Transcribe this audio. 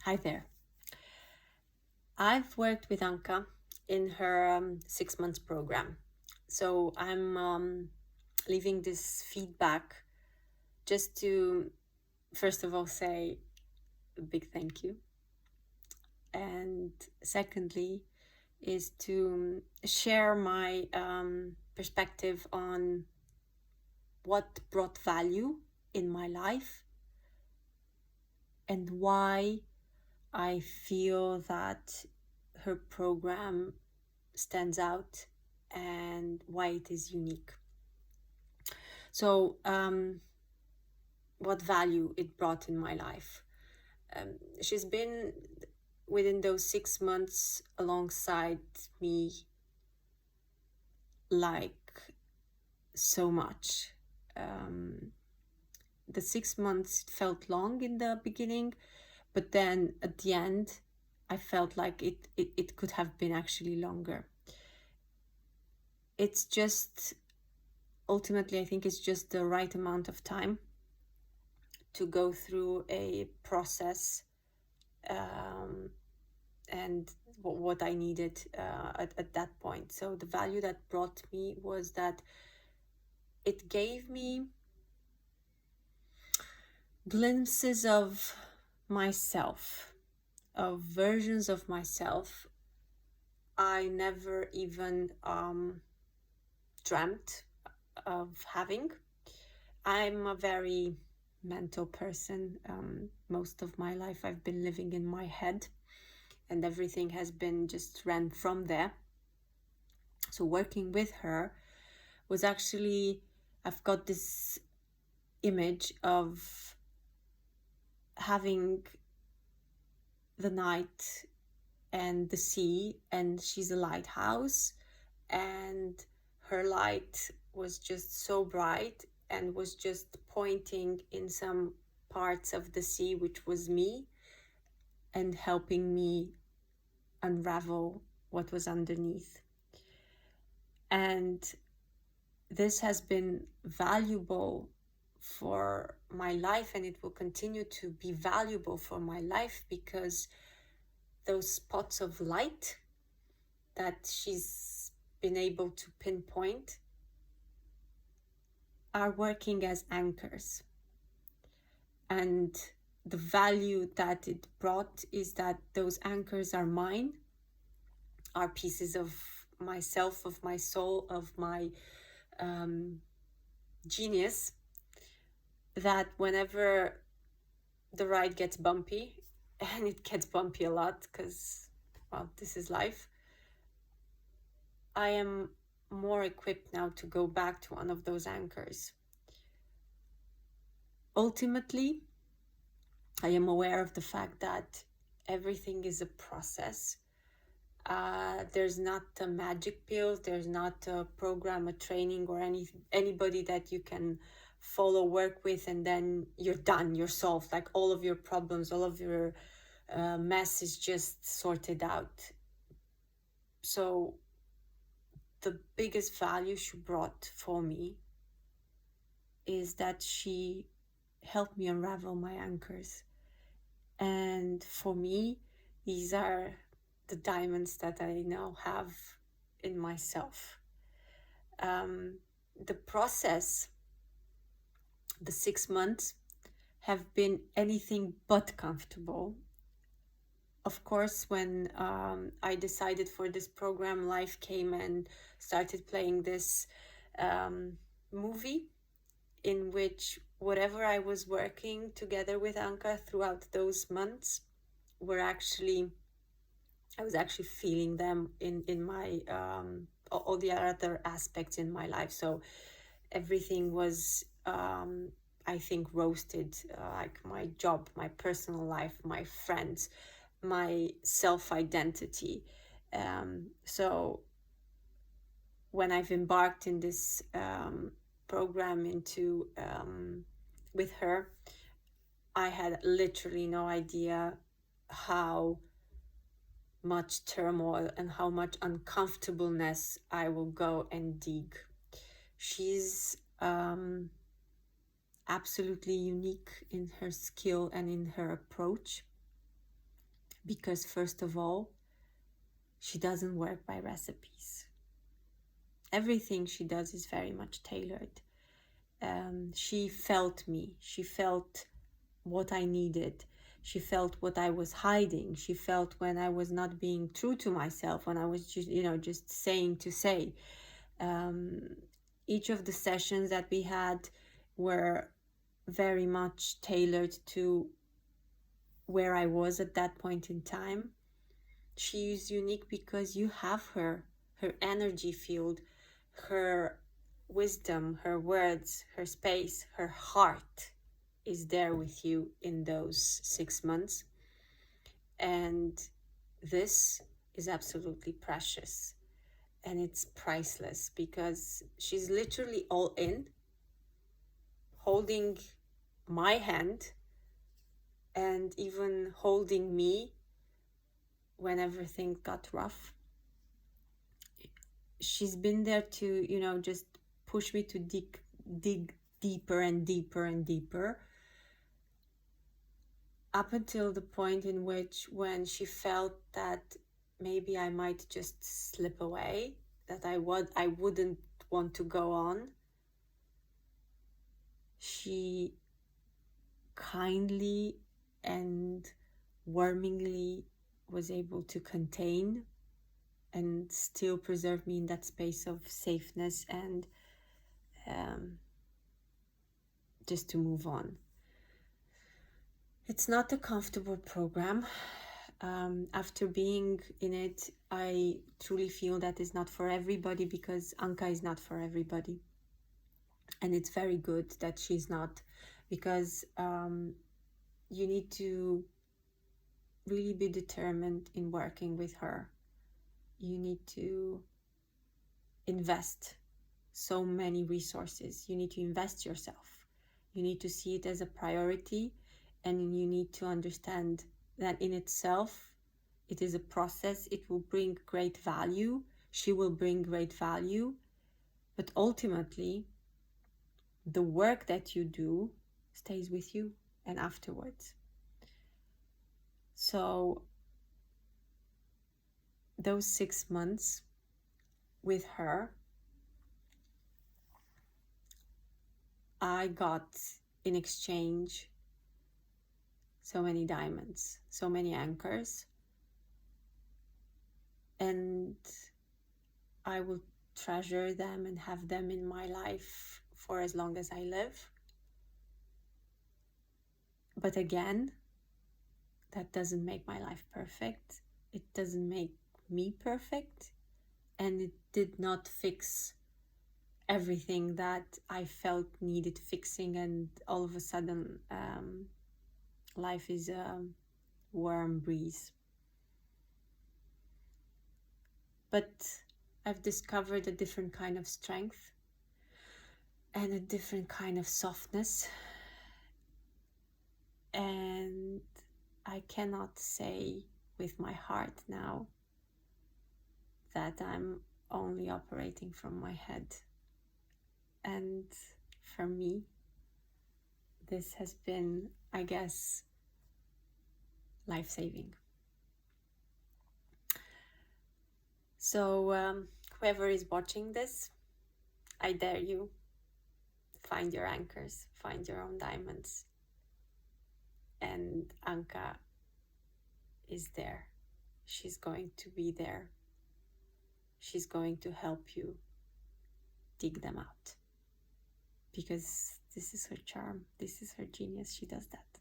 Hi there. I've worked with Anca in her 6 months program. So I'm leaving this feedback just to, first of all, say a big thank you. And secondly, is to share my perspective on what brought value in my life and why I feel that her program stands out and why it is unique. So, what value it brought in my life? She's been within those 6 months alongside me like so much. The 6 months felt long in the beginning, but then at the end, I felt like it could have been actually longer. It's just, ultimately, I think it's just the right amount of time to go through a process and what I needed at that point. So the value that brought me was that it gave me glimpses of myself, of versions of myself I never even dreamt of having. I'm a very mental person. Most of my life I've been living in my head and everything has been just ran from there. So working with her was actually, I've got this image of having the night and the sea, and she's a lighthouse, and her light was just so bright and was just pointing in some parts of the sea, which was me, and helping me unravel what was underneath. And this has been valuable for my life, and it will continue to be valuable for my life, because those spots of light that she's been able to pinpoint are working as anchors. And the value that it brought is that those anchors are mine, are pieces of myself, of my soul, of my genius, that whenever the ride gets bumpy, and it gets bumpy a lot because, well, this is life, I am more equipped now to go back to one of those anchors. Ultimately, I am aware of the fact that everything is a process. There's not a magic pill, there's not a program, a training, or anybody that you can follow, work with, and then you're done, you're solved. Like all of your problems, all of your mess is just sorted out. So the biggest value she brought for me is that she helped me unravel my anchors. And for me, these are the diamonds that I now have in myself. The process, the 6 months, have been anything but comfortable. Of course, when I decided for this program, life came and started playing this movie in which whatever I was working together with Anca throughout those months were actually, I was actually feeling them in my all the other aspects in my life. So everything was I think roasted, like my job, my personal life, my friends, my self-identity. So when I've embarked in this program into with her, I had literally no idea how much turmoil and how much uncomfortableness I will go and dig. She's absolutely unique in her skill and in her approach. Because first of all, she doesn't work by recipes. Everything she does is very much tailored. She felt me. She felt what I needed. She felt what I was hiding. She felt when I was not being true to myself, when I was just saying to say. Each of the sessions that we had were very much tailored to where I was at that point in time. She is unique because you have her energy field, her wisdom, her words, her space, her heart is there with you in those 6 months. And this is absolutely precious. And it's priceless because she's literally all in, holding my hand and even holding me when everything got rough. She's been there to, just push me to dig deeper and deeper and deeper, up until the point in which, when she felt that maybe I might just slip away, that I wouldn't want to go on, she kindly and warmingly was able to contain and still preserve me in that space of safeness and just to move on. It's not a comfortable program. After being in it, I truly feel that it's not for everybody, because Anca is not for everybody. And it's very good that she's not, because you need to really be determined in working with her. You need to invest so many resources. You need to invest yourself. You need to see it as a priority, and you need to understand that in itself, it is a process. It will bring great value. She will bring great value. But ultimately, the work that you do stays with you and afterwards. So those 6 months with her, I got in exchange so many diamonds, so many anchors, and I will treasure them and have them in my life for as long as I live. But again, that doesn't make my life perfect. It doesn't make me perfect, and it did not fix everything that I felt needed fixing, and all of a sudden life is a warm breeze. But I've discovered a different kind of strength and a different kind of softness, and I cannot say with my heart now that I'm only operating from my head. And for me, this has been, I guess, life-saving. So whoever is watching this, I dare you, find your anchors, find your own diamonds. And Anca is there. She's going to be there. She's going to help you dig them out. Because this is her charm. This is her genius. She does that.